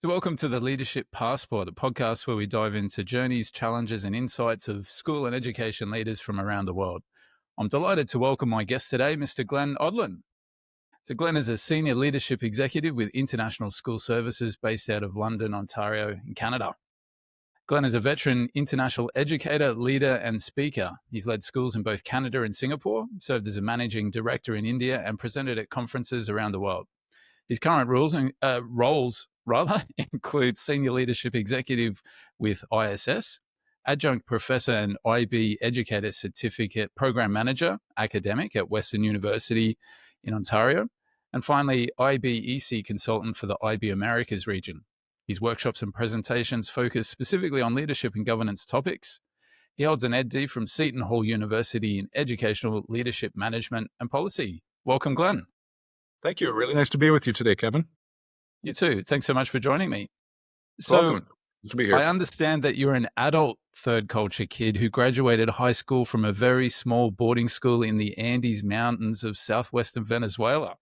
So, welcome to the Leadership Passport, the podcast where we dive into journeys, challenges, and insights of school and education leaders from around the world. I'm delighted to welcome my guest today, Mr. Glenn Odland. So, Glenn is a senior leadership executive with International School Services based out of London, Ontario, in Canada. Glenn is a veteran international educator, leader, and speaker. He's led schools in both Canada and Singapore, served as a managing director in India, and presented at conferences around the world. His current roles include senior leadership executive with ISS, adjunct professor and IB Educator certificate program manager, academic at Western University in Ontario, and finally, IBEC Consultant for the IB Americas region. His workshops and presentations focus specifically on leadership and governance topics. He holds an Ed.D from Seton Hall University in Educational Leadership Management and Policy. Welcome, Glenn. Thank you. Really nice to be with you today, Kevin. You too. Thanks so much for joining me. Welcome. Good to be here. I understand that you're an adult third culture kid who graduated high school from a very small boarding school in the Andes Mountains of southwestern Venezuela.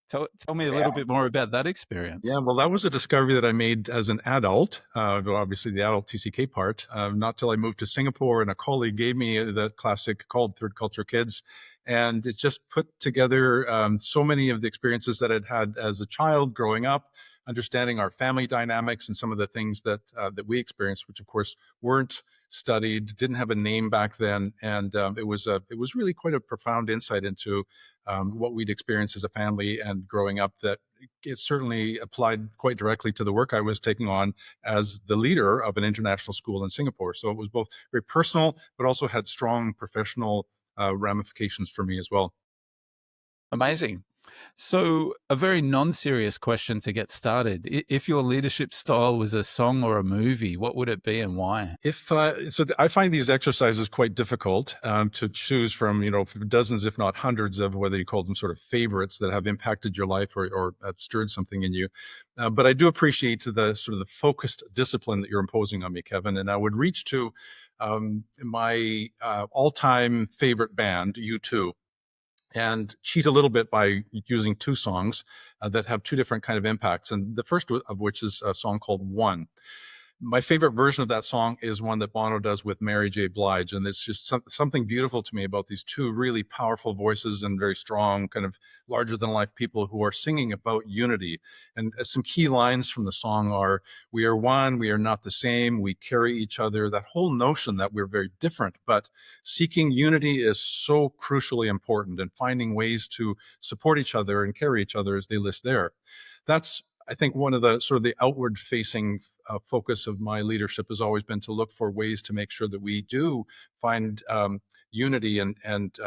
Tell me a little bit more about that experience. Yeah, well, that was a discovery that I made as an adult, obviously the adult TCK part, not till I moved to Singapore and a colleague gave me the classic called Third Culture Kids. And it just put together so many of the experiences that I'd had as a child growing up, understanding our family dynamics and some of the things that we experienced, which of course weren't studied, didn't have a name back then, and it was really quite a profound insight into what we'd experienced as a family and growing up. That it certainly applied quite directly to the work I was taking on as the leader of an international school in Singapore. So it was both very personal, but also had strong professional ramifications for me as well. Amazing. So a very non-serious question to get started. If your leadership style was a song or a movie, what would it be and why? I find these exercises quite difficult to choose from, dozens, if not hundreds of, whether you call them sort of favorites that have impacted your life or have stirred something in you. But I do appreciate the sort of the focused discipline that you're imposing on me, Kevin. And I would reach to my all-time favorite band, U2. And cheat a little bit by using two songs that have two different kind of impacts. And the first of which is a song called One. My favorite version of that song is one that Bono does with Mary J. Blige. And it's just something beautiful to me about these two really powerful voices and very strong, kind of larger than life people who are singing about unity. And some key lines from the song are, we are one, we are not the same, we carry each other. That whole notion that we're very different, but seeking unity is so crucially important, and finding ways to support each other and carry each other as they list there. That's, I think, one of the sort of the outward facing focus of my leadership has always been to look for ways to make sure that we do find unity and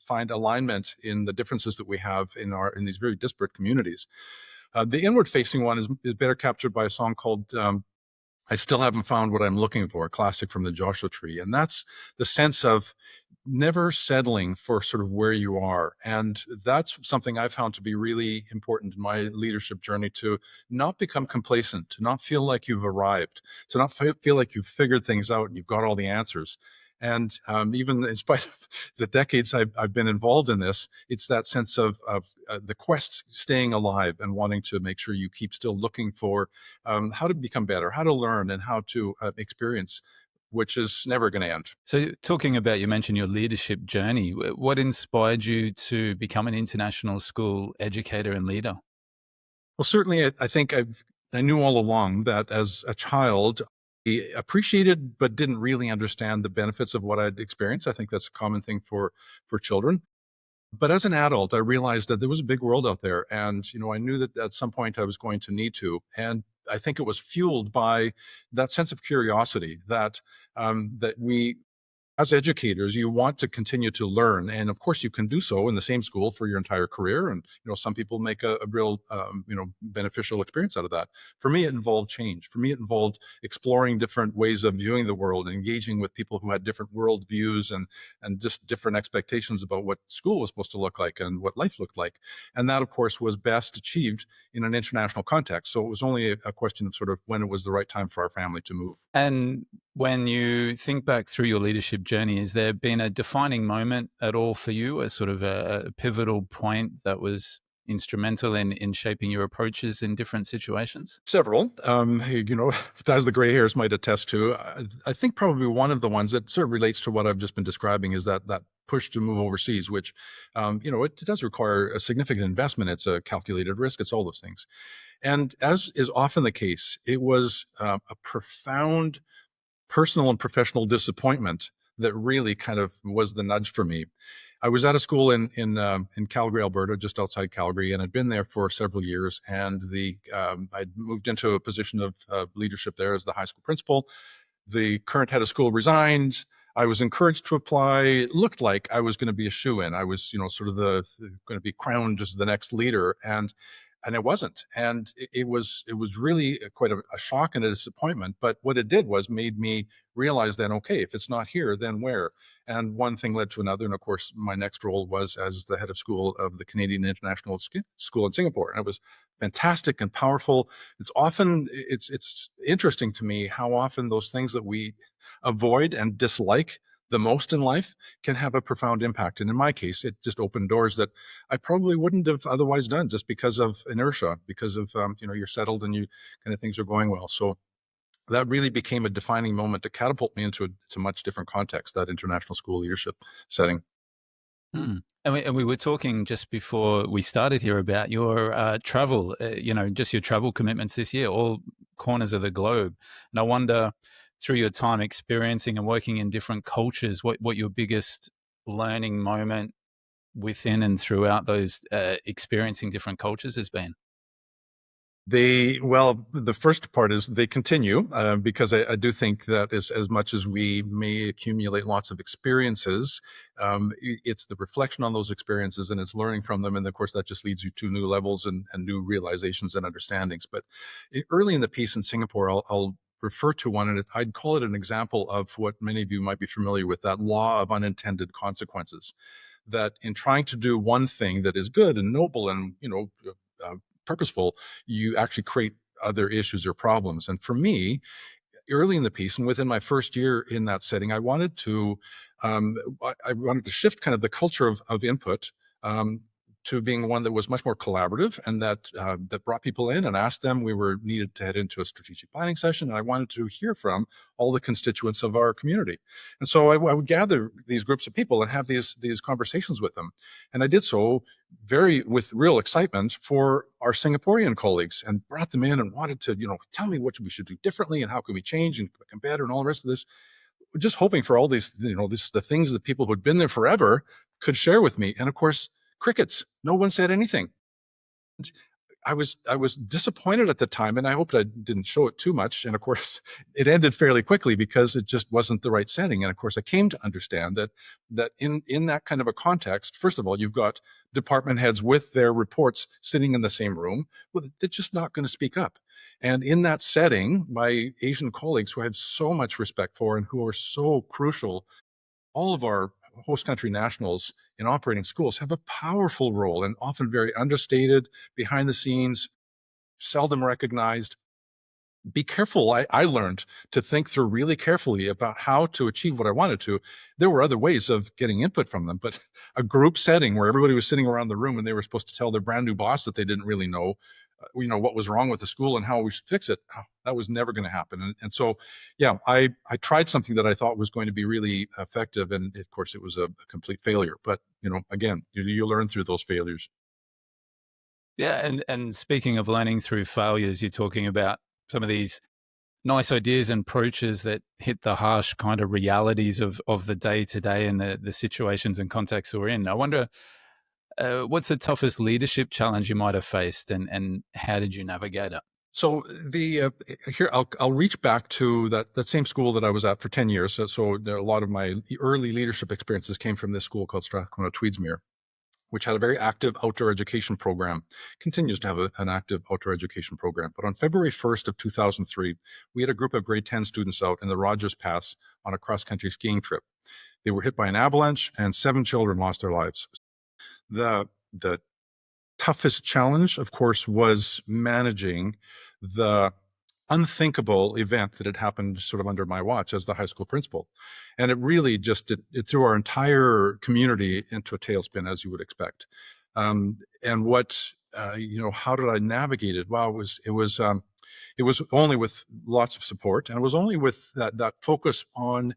find alignment in the differences that we have in these very disparate communities. The inward facing one is better captured by a song called I Still Haven't Found What I'm Looking For, a classic from the Joshua Tree. And that's the sense of never settling for sort of where you are. And that's something I found to be really important in my leadership journey, to not become complacent, to not feel like you've arrived, to not feel like you've figured things out and you've got all the answers. And even in spite of the decades I've been involved in this, it's that sense of the quest, staying alive and wanting to make sure you keep still looking for how to become better, how to learn, and how to experience, which is never going to end. So talking about, you mentioned your leadership journey. What inspired you to become an international school educator and leader? Well, certainly I think I knew all along that as a child, I appreciated but didn't really understand the benefits of what I'd experienced. I think that's a common thing for children. But as an adult, I realized that there was a big world out there. And, I knew that at some point I was going to need to. And I think it was fueled by that sense of curiosity that we, as educators, you want to continue to learn. And of course, you can do so in the same school for your entire career. And, some people make a real, beneficial experience out of that. For me, it involved change. For me, it involved exploring different ways of viewing the world, engaging with people who had different world views and just different expectations about what school was supposed to look like and what life looked like. And that, of course, was best achieved in an international context. So it was only a question of sort of when it was the right time for our family to move. And when you think back through your leadership journey, has there been a defining moment at all for you, a sort of a pivotal point that was, instrumental in shaping your approaches in different situations? Several, as the gray hairs might attest to, I think probably one of the ones that sort of relates to what I've just been describing is that push to move overseas, which, it does require a significant investment. It's a calculated risk. It's all those things. And as is often the case, it was a profound personal and professional disappointment that really kind of was the nudge for me. I was at a school in Calgary, Alberta, just outside Calgary, and I'd been there for several years. And I'd moved into a position of leadership there as the high school principal. The current head of school resigned. I was encouraged to apply. It looked like I was going to be a shoe-in. I was, sort of going to be crowned as the next leader, and it wasn't. And it was really quite a shock and a disappointment. But what it did was made me realize then, okay, if it's not here, then where? And one thing led to another. And of course, my next role was as the head of school of the Canadian International School in Singapore. And it was fantastic and powerful. It's interesting to me how often those things that we avoid and dislike the most in life can have a profound impact. And in my case, it just opened doors that I probably wouldn't have otherwise done, just because of inertia, because of, you're settled and you kind of things are going well. So that really became a defining moment to catapult me into a much different context, that international school leadership setting. And we were talking just before we started here about your travel, just your travel commitments this year, all corners of the globe. And I wonder, through your time experiencing and working in different cultures, what your biggest learning moment within and throughout those experiencing different cultures has been? The first part is they continue, because I do think that as much as we may accumulate lots of experiences, it's the reflection on those experiences and it's learning from them. And of course, that just leads you to new levels and new realizations and understandings. But early in the piece in Singapore, I'll refer to one, and I'd call it an example of what many of you might be familiar with, that law of unintended consequences. That in trying to do one thing that is good and noble and, purposeful, you actually create other issues or problems. And for me, early in the piece and within my first year in that setting, I wanted to shift kind of the culture of input, to being one that was much more collaborative and that brought people in and asked them. We were needed to head into a strategic planning session, and I wanted to hear from all the constituents of our community. And so I would gather these groups of people and have these conversations with them. And I did so with real excitement for our Singaporean colleagues, and brought them in and wanted to, tell me what we should do differently and how can we change and become better and all the rest of this. Just hoping for all these, the things that people who had been there forever could share with me. And of course, crickets. No one said anything. I was disappointed at the time, and I hoped I didn't show it too much. And of course, it ended fairly quickly because it just wasn't the right setting. And of course, I came to understand that in that kind of a context, first of all, you've got department heads with their reports sitting in the same room. Well, they're just not going to speak up. And in that setting, my Asian colleagues, who I have so much respect for and who are so crucial, all of our host country nationals in operating schools have a powerful role and often very understated, behind the scenes, seldom recognized. Be careful. I learned to think through really carefully about how to achieve what I wanted to. There were other ways of getting input from them, but a group setting where everybody was sitting around the room and they were supposed to tell their brand new boss that they didn't really know, what was wrong with the school and how we should fix it. That was never going to happen. And so, yeah, I tried something that I thought was going to be really effective. And of course, it was a complete failure. But, again, you learn through those failures. Yeah, and speaking of learning through failures, you're talking about some of these nice ideas and approaches that hit the harsh kind of realities of the day to day and the situations and contexts we're in. I wonder, what's the toughest leadership challenge you might have faced, and how did you navigate it? So here I'll reach back to that same school that I was at for 10 years. So a lot of my early leadership experiences came from this school called Strathcona Tweedsmuir, which had a very active outdoor education program, continues to have an active outdoor education program. But on February 1st of 2003, we had a group of grade 10 students out in the Rogers Pass on a cross-country skiing trip. They were hit by an avalanche and 7 children lost their lives. The toughest challenge, of course, was managing the unthinkable event that had happened sort of under my watch as the high school principal. And it really just, it threw our entire community into a tailspin, as you would expect. And how did I navigate it? Well, it was only with lots of support, and it was only with that focus on.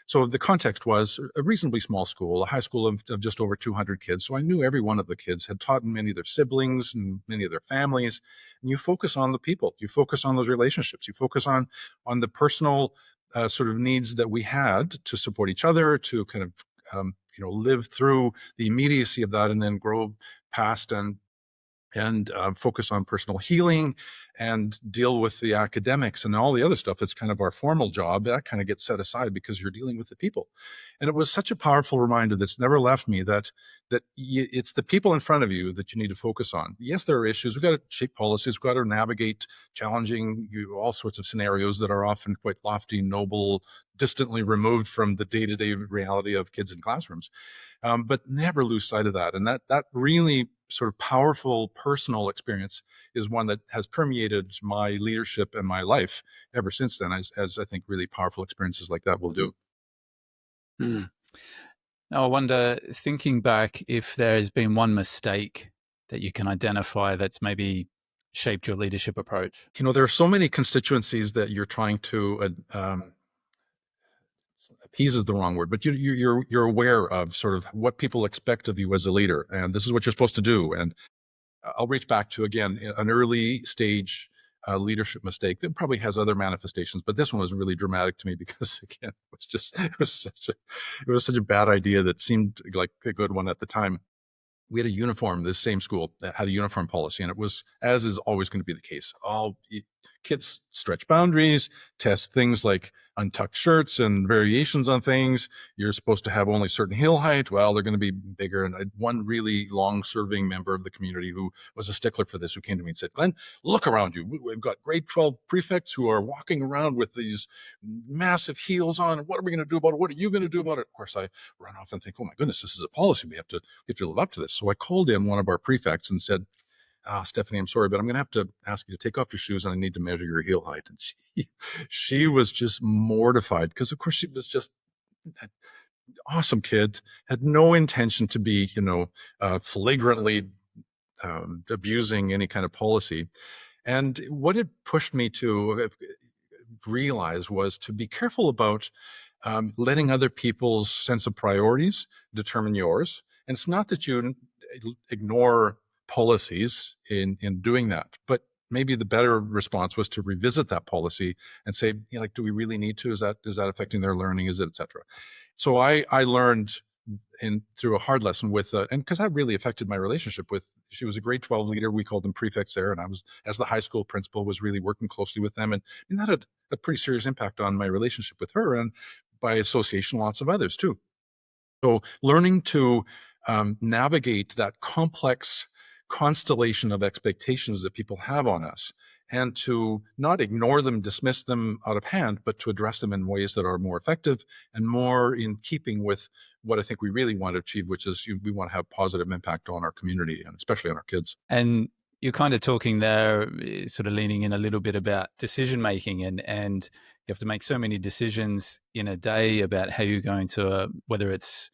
So the context was a reasonably small school, a high school of just over 200 kids. So I knew every one of the kids, had taught many of their siblings and many of their families. And you focus on the people, you focus on those relationships, you focus on the personal sort of needs that we had to support each other, to kind of live through the immediacy of that, and then grow past and focus on personal healing and deal with the academics and all the other stuff that's kind of our formal job. That kind of gets set aside because you're dealing with the people. And it was such a powerful reminder that's never left me that it's the people in front of you that you need to focus on. Yes, there are issues. We've got to shape policies. We've got to navigate challenging all sorts of scenarios that are often quite lofty, noble, distantly removed from the day-to-day reality of kids in classrooms. But never lose sight of that. And that really sort of powerful personal experience is one that has permeated my leadership and my life ever since then, as I think really powerful experiences like that will do. Mm. Now, I wonder, thinking back, if there has been one mistake that you can identify that's maybe shaped your leadership approach. There are so many constituencies that you're trying to appease is the wrong word, but you're aware of sort of what people expect of you as a leader, and this is what you're supposed to do. And I'll reach back to, again, an early stage leadership mistake that probably has other manifestations, but this one was really dramatic to me because, again, it was such a bad idea that seemed like a good one at the time. We had a uniform, this same school that had a uniform policy, and it was, as is always going to be the case, kids stretch boundaries, test things like untucked shirts and variations on things. You're supposed to have only certain heel height. Well, they're going to be bigger. And I had one really long-serving member of the community who was a stickler for this, who came to me and said, "Glenn, look around you. We've got grade 12 prefects who are walking around with these massive heels on. What are we going to do about it? What are you going to do about it?" Of course, I run off and think, "Oh my goodness, this is a policy. We have to live up to this." So I called in one of our prefects and said, "Stephanie, I'm sorry, but I'm going to have to ask you to take off your shoes, and I need to measure your heel height." And she was just mortified because, of course, she was just an awesome kid, had no intention to be, flagrantly abusing any kind of policy. And what it pushed me to realize was to be careful about letting other people's sense of priorities determine yours. And it's not that you ignore policies in doing that, but maybe the better response was to revisit that policy and say, do we really need to? Is that affecting their learning? Is it, et cetera? So I learned through a hard lesson with, and because that really affected my relationship with, she was a grade 12 leader. We called them prefects there. And I was, as the high school principal, was really working closely with them. And that had a pretty serious impact on my relationship with her, and by association, lots of others too. So learning to navigate that complex constellation of expectations that people have on us, and to not ignore them, dismiss them out of hand, but to address them in ways that are more effective and more in keeping with what I think we really want to achieve, which is we want to have positive impact on our community and especially on our kids. And you're kind of talking there, sort of leaning in a little bit about decision making, and you have to make so many decisions in a day about how you're going to, whether it's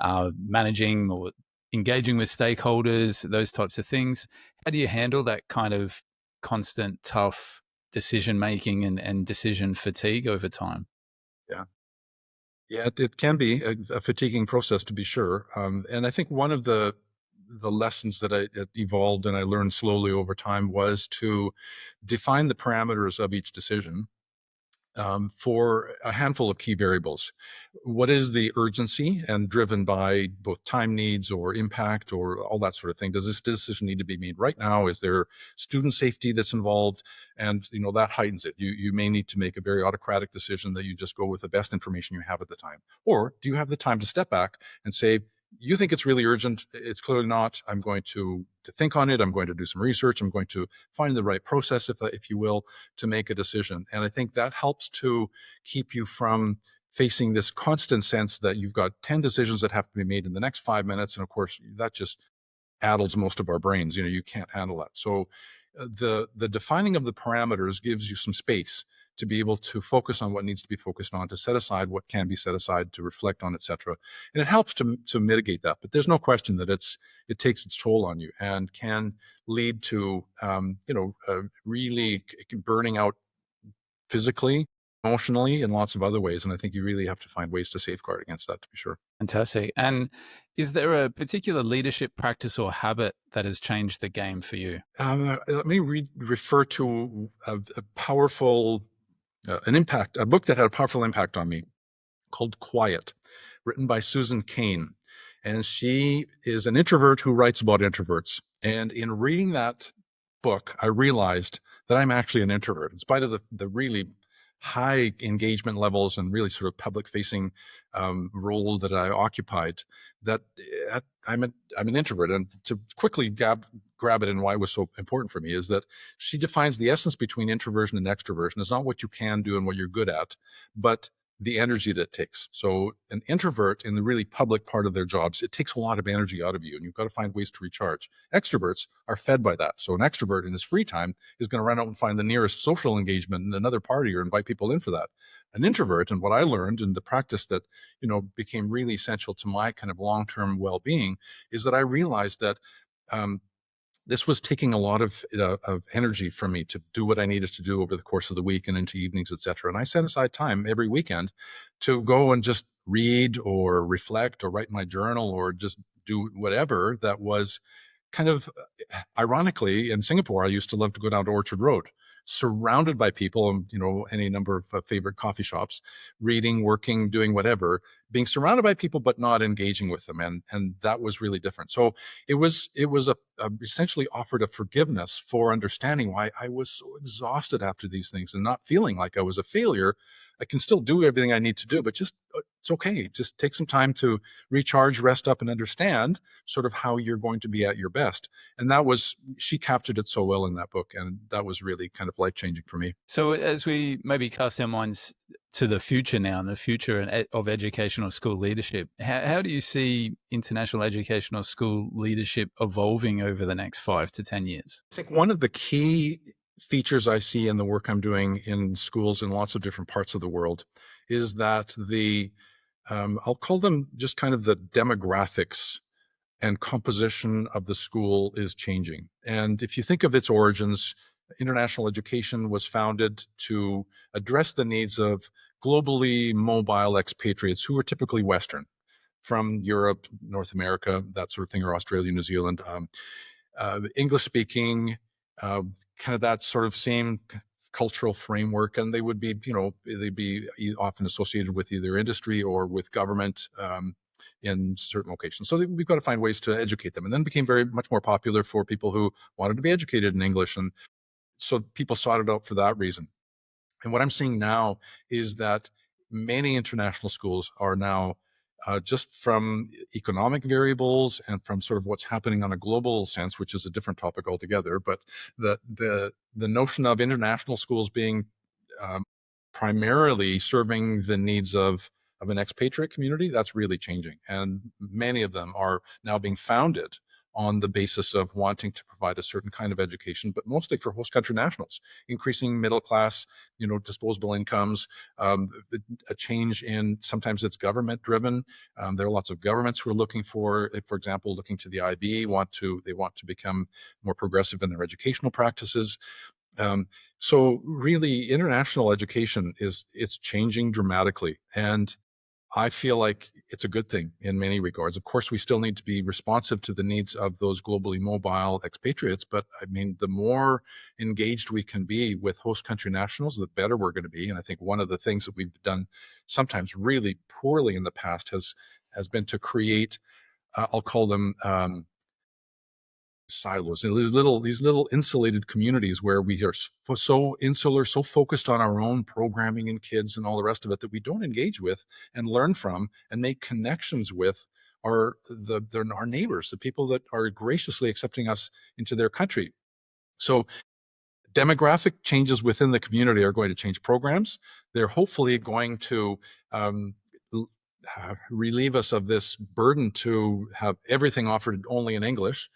managing or engaging with stakeholders, those types of things. How do you handle that kind of constant, tough decision making and decision fatigue over time? Yeah. Yeah, it can be a fatiguing process, to be sure. And I think one of the lessons that I evolved and I learned slowly over time was to define the parameters of each decision for a handful of key variables. What is the urgency, and driven by both time needs or impact or all that sort of thing? Does this decision need to be made right now? Is there student safety that's involved? And that heightens it. You may need to make a very autocratic decision that you just go with the best information you have at the time. Or do you have the time to step back and say, you think it's really urgent? It's clearly not. I'm going to think on it. I'm going to do some research. I'm going to find the right process, if you will, to make a decision. And I think that helps to keep you from facing this constant sense that you've got 10 decisions that have to be made in the next 5 minutes. And of course, that just addles most of our brains. You can't handle that. So the defining of the parameters gives you some space to be able to focus on what needs to be focused on, to set aside what can be set aside, to reflect on, etc. And it helps to mitigate that. But there's no question that it takes its toll on you and can lead to really burning out physically, emotionally, and lots of other ways. And I think you really have to find ways to safeguard against that, to be sure. Fantastic. And is there a particular leadership practice or habit that has changed the game for you? Let me refer to a powerful, a book that had a powerful impact on me called Quiet, written by Susan Cain. And she is an introvert who writes about introverts. And in reading that book, I realized that I'm actually an introvert, in spite of the really high engagement levels and really sort of public facing role that I occupied, that I'm an introvert. And to quickly grab it and why it was so important for me is that she defines the essence between introversion and extroversion is not what you can do and what you're good at, but the energy that it takes. So an introvert in the really public part of their jobs, it takes a lot of energy out of you and you've got to find ways to recharge. Extroverts are fed by that. So an extrovert in his free time is going to run out and find the nearest social engagement in another party or invite people in for that. An introvert, and what I learned in the practice that, became really essential to my kind of long-term well-being is that I realized that this was taking a lot of energy from me to do what I needed to do over the course of the week and into evenings, etc. And I set aside time every weekend to go and just read or reflect or write my journal or just do whatever that was kind of ironically in Singapore. I used to love to go down to Orchard Road, surrounded by people and, any number of favorite coffee shops, reading, working, doing whatever, being surrounded by people, but not engaging with them. And that was really different. So it was essentially offered a forgiveness for understanding why I was so exhausted after these things and not feeling like I was a failure. I can still do everything I need to do, but just it's okay. Just take some time to recharge, rest up, and understand sort of how you're going to be at your best. And she captured it so well in that book. And that was really kind of life-changing for me. So as we maybe cast our minds to the future now and the future of educational school leadership, how do you see international educational school leadership evolving over the next 5 to 10 years? I think one of the key features I see in the work I'm doing in schools in lots of different parts of the world is that I'll call them just kind of the demographics and composition of the school is changing. And if you think of its origins, international education was founded to address the needs of globally mobile expatriates who were typically Western, from Europe, North America, that sort of thing, or Australia, New Zealand, English speaking, kind of that sort of same cultural framework. And they would be, they'd be often associated with either industry or with government in certain locations. So we've got to find ways to educate them. And then became very much more popular for people who wanted to be educated in English. And so people sought it out for that reason. And what I'm seeing now is that many international schools are now just from economic variables and from sort of what's happening on a global sense, which is a different topic altogether. But the notion of international schools being primarily serving the needs of an expatriate community, that's really changing. And many of them are now being founded on the basis of wanting to provide a certain kind of education, but mostly for host country nationals, increasing middle class, disposable incomes, a change in, sometimes it's government driven. There are lots of governments who are looking for example, looking to the IB, they want to become more progressive in their educational practices. So really international education it's changing dramatically. And I feel like it's a good thing in many regards. Of course, we still need to be responsive to the needs of those globally mobile expatriates. But I mean, the more engaged we can be with host country nationals, the better we're going to be. And I think one of the things that we've done sometimes really poorly in the past has been to create, I'll call them silos, these little insulated communities where we are so insular, so focused on our own programming and kids and all the rest of it that we don't engage with and learn from and make connections with our neighbors, the people that are graciously accepting us into their country. So demographic changes within the community are going to change programs. They're hopefully going to relieve us of this burden to have everything offered only in English,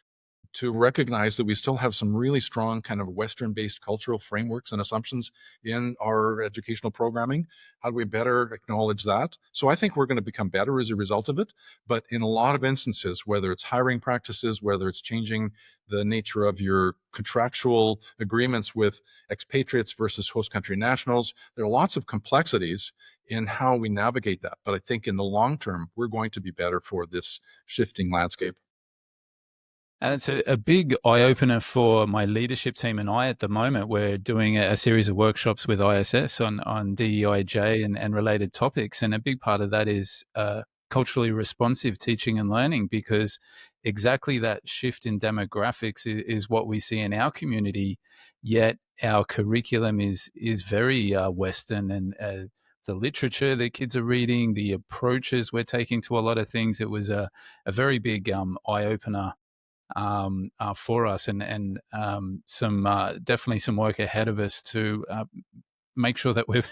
to recognize that we still have some really strong kind of Western-based cultural frameworks and assumptions in our educational programming? How do we better acknowledge that? So I think we're going to become better as a result of it. But in a lot of instances, whether it's hiring practices, whether it's changing the nature of your contractual agreements with expatriates versus host country nationals, there are lots of complexities in how we navigate that. But I think in the long term, we're going to be better for this shifting landscape. And it's a big eye opener for my leadership team and I at the moment. We're doing a series of workshops with ISS on DEIJ and related topics. And a big part of that is culturally responsive teaching and learning, because exactly that shift in demographics is what we see in our community. Yet our curriculum is very Western, and the literature that kids are reading, the approaches we're taking to a lot of things. It was a very big eye opener for us, and some definitely some work ahead of us to make sure that we're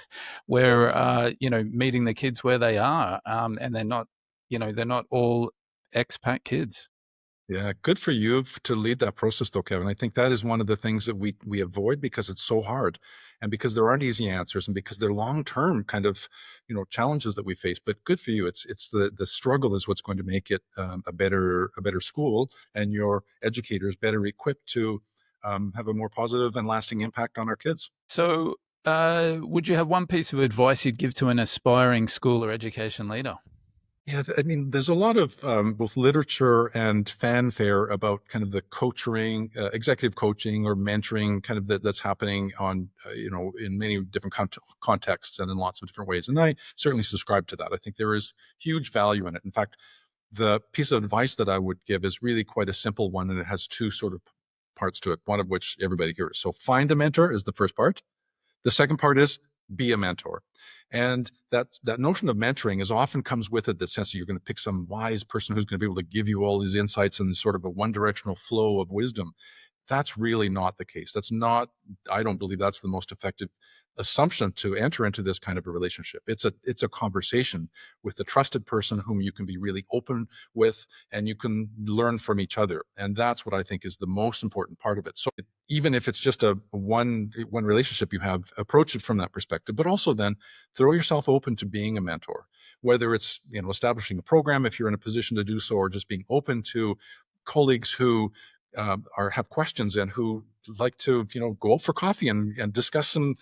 meeting the kids where they are, and they're not all expat kids. Yeah, good for you to lead that process though, Kevin. I think that is one of the things that we avoid because it's so hard and because there aren't easy answers and because they're long-term kind of, challenges that we face. But good for you. It's the struggle is what's going to make it a better school, and your educators better equipped to have a more positive and lasting impact on our kids. So, would you have one piece of advice you'd give to an aspiring school or education leader? Yeah, I mean, there's a lot of both literature and fanfare about kind of the coaching, executive coaching or mentoring, kind of that's happening on, in many different contexts and in lots of different ways. And I certainly subscribe to that. I think there is huge value in it. In fact, the piece of advice that I would give is really quite a simple one, and it has two sort of parts to it. One of which everybody hears. So, find a mentor is the first part. The second part is be a mentor. And that notion of mentoring is often comes with it, the sense that you're going to pick some wise person who's going to be able to give you all these insights and sort of a one-directional flow of wisdom. That's really not the case. I don't believe that's the most effective assumption to enter into this kind of a relationship. It's a conversation with the trusted person whom you can be really open with, and you can learn from each other. And that's what I think is the most important part of it. So even if it's just a one relationship you have, approach it from that perspective, but also then throw yourself open to being a mentor, whether it's, establishing a program if you're in a position to do so, or just being open to colleagues who have questions and who like to go out for coffee and discuss some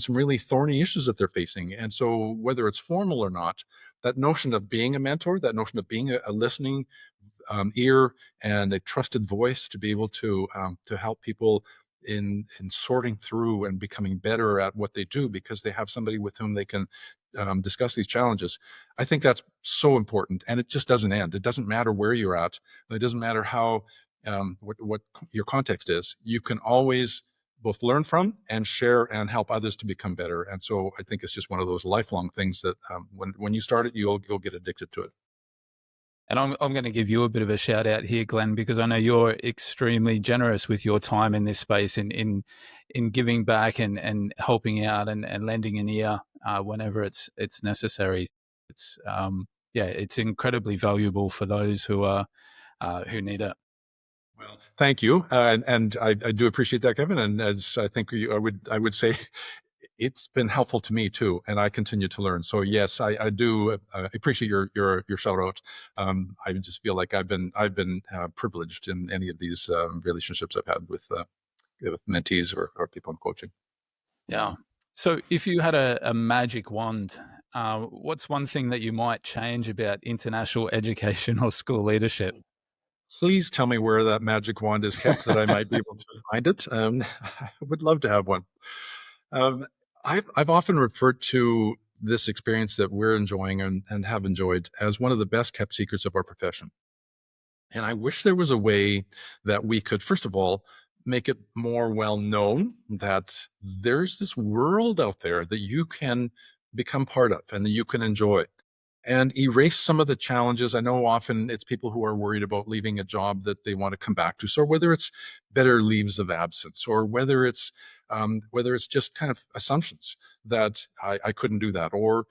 really thorny issues that they're facing. And so whether it's formal or not, that notion of being a mentor, that notion of being a listening ear and a trusted voice to be able to help people in sorting through and becoming better at what they do because they have somebody with whom they can discuss these challenges. I think that's so important, and it just doesn't end. It doesn't matter where you're at. It doesn't matter how what your context is. You can always both learn from and share and help others to become better. And so I think it's just one of those lifelong things that when you start it, you'll get addicted to it. And I'm going to give you a bit of a shout out here, Glenn, because I know you're extremely generous with your time in this space, in giving back and helping out and lending an ear whenever it's necessary. It's it's incredibly valuable for those who need it. Well, thank you, and I do appreciate that, Kevin. And as I think I would say, it's been helpful to me too, and I continue to learn. So yes, I do appreciate your shout out. I just feel like I've been privileged in any of these relationships I've had with mentees or people in coaching. Yeah. So if you had a magic wand, what's one thing that you might change about international education or school leadership? Please tell me where that magic wand is kept that I might be able to find it. I would love to have one. Um, I've often referred to this experience that we're enjoying and have enjoyed as one of the best kept secrets of our profession. And I wish there was a way that we could, first of all, make it more well known that there's this world out there that you can become part of and that you can enjoy. and erase some of the challenges. I know often it's people who are worried about leaving a job that they want to come back to. So whether it's better leaves of absence, or whether it's just kind of assumptions that I couldn't do that, or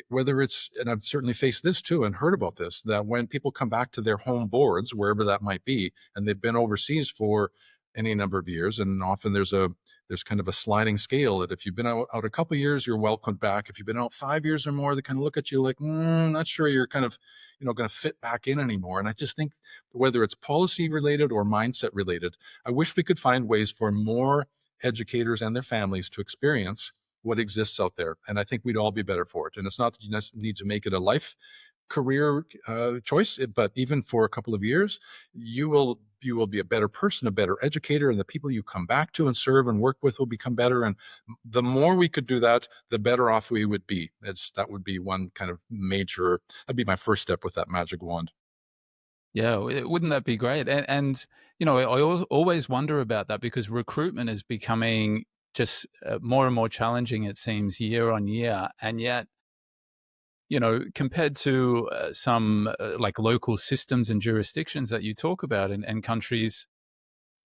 whether it's, and I've certainly faced this too and heard about this, that when people come back to their home boards, wherever that might be, and they've been overseas for any number of years, and often there's kind of a sliding scale that if you've been out a couple of years, you're welcomed back. If you've been out 5 years or more, they kind of look at you like, not sure you're kind of, going to fit back in anymore. And I just think whether it's policy related or mindset related, I wish we could find ways for more educators and their families to experience what exists out there. And I think we'd all be better for it. And it's not that you need to make it a life career choice, but even for a couple of years, you will be a better person, a better educator, and the people you come back to and serve and work with will become better. And the more we could do that, the better off we would be. That would be one kind of major, that'd be my first step with that magic wand. Yeah, wouldn't that be great? And I always wonder about that because recruitment is becoming just more and more challenging, it seems, year on year. And yet, compared to some like local systems and jurisdictions that you talk about in countries,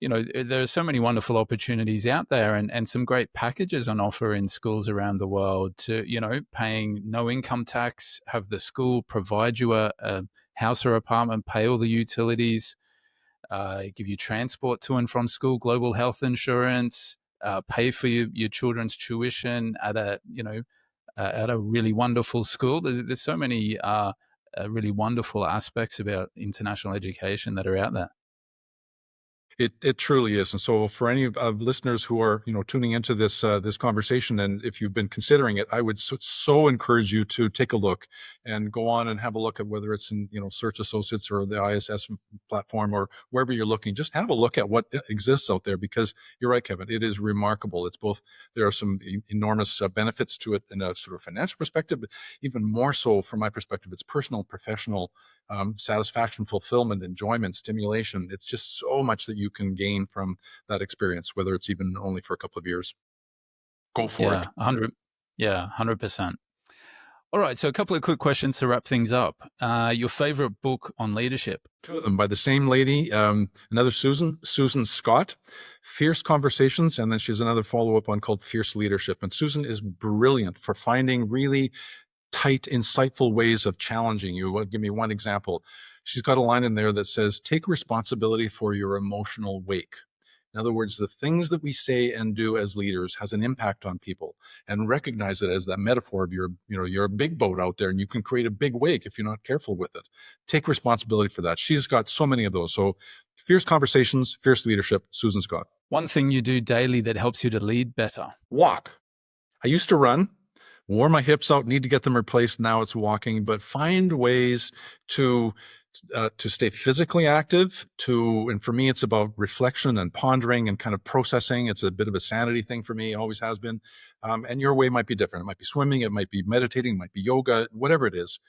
there are so many wonderful opportunities out there and some great packages on offer in schools around the world to, paying no income tax, have the school provide you a house or apartment, pay all the utilities, give you transport to and from school, global health insurance, pay for your children's tuition at a really wonderful school. There's so many really wonderful aspects about international education that are out there. It truly is. And so for any of listeners who are, tuning into this conversation, and if you've been considering it, I would so encourage you to take a look and go on and have a look at whether it's in, Search Associates or the ISS platform or wherever you're looking. Just have a look at what exists out there, because you're right, Kevin, it is remarkable. It's both, there are some enormous benefits to it in a sort of financial perspective, but even more so from my perspective, it's personal, professional satisfaction, fulfillment, enjoyment, stimulation. It's just so much that you can gain from that experience, whether it's even only for a couple of years. Go for it. Yeah, 100. Yeah, 100%. All right, so a couple of quick questions to wrap things up. Your favorite book on leadership? Two of them by the same lady, another Susan Scott, Fierce Conversations, and then she has another follow-up one called Fierce Leadership. And Susan is brilliant for finding really tight, insightful ways of challenging you. Well, give me one example. She's got a line in there that says, take responsibility for your emotional wake. In other words, the things that we say and do as leaders has an impact on people, and recognize it as that metaphor of you're a big boat out there and you can create a big wake if you're not careful with it. Take responsibility for that. She's got so many of those. So Fierce Conversations, Fierce Leadership, Susan Scott. One thing you do daily that helps you to lead better? Walk. I used to run, wore my hips out, need to get them replaced. Now it's walking, but find ways to stay physically active, and for me, it's about reflection and pondering and kind of processing. It's a bit of a sanity thing for me, always has been. And your way might be different. It might be swimming, it might be meditating, it might be yoga, whatever it is.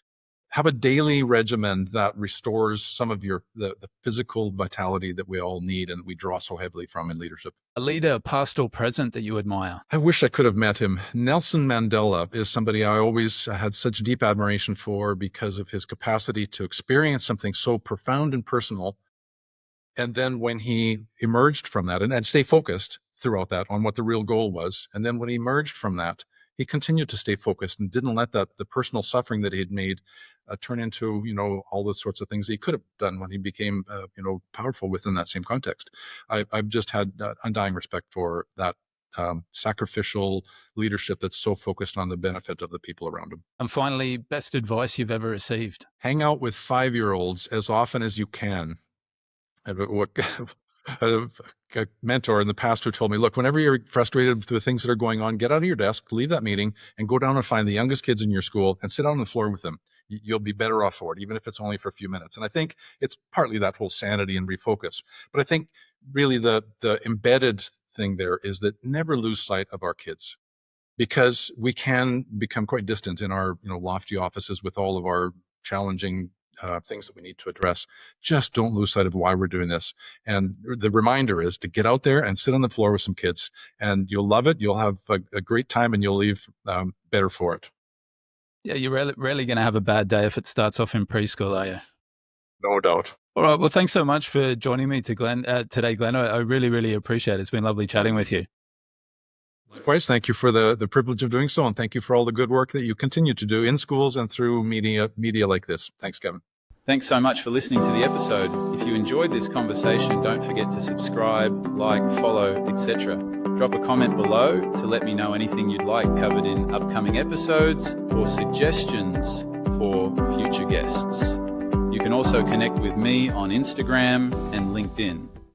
Have a daily regimen that restores some of the physical vitality that we all need and we draw so heavily from in leadership. A leader, past or present, that you admire? I wish I could have met him. Nelson Mandela is somebody I always had such deep admiration for because of his capacity to experience something so profound and personal. And then when he emerged from that and stay focused throughout that on what the real goal was. And then when he emerged from that, he continued to stay focused and didn't let the personal suffering that he had made turn into, all the sorts of things he could have done when he became, powerful within that same context. I've just had undying respect for that sacrificial leadership that's so focused on the benefit of the people around him. And finally, best advice you've ever received? Hang out with 5-year-olds as often as you can. A mentor in the past who told me, look, whenever you're frustrated with the things that are going on, get out of your desk, leave that meeting, and go down and find the youngest kids in your school and sit on the floor with them. You'll be better off for it, even if it's only for a few minutes. And I think it's partly that whole sanity and refocus. But I think really the embedded thing there is that never lose sight of our kids, because we can become quite distant in our lofty offices with all of our challenging things that we need to address. Just don't lose sight of why we're doing this. And the reminder is to get out there and sit on the floor with some kids, and you'll love it. You'll have a great time, and you'll leave better for it. Yeah, you're rarely going to have a bad day if it starts off in preschool, are you? No doubt. All right. Well, thanks so much for joining me today, Glenn. I really, really appreciate it. It's been lovely chatting with you. Likewise, thank you for the privilege of doing so, and thank you for all the good work that you continue to do in schools and through media like this. Thanks, Kevin. Thanks so much for listening to the episode. If you enjoyed this conversation, don't forget to subscribe, like, follow, etc. Drop a comment below to let me know anything you'd like covered in upcoming episodes or suggestions for future guests. You can also connect with me on Instagram and LinkedIn.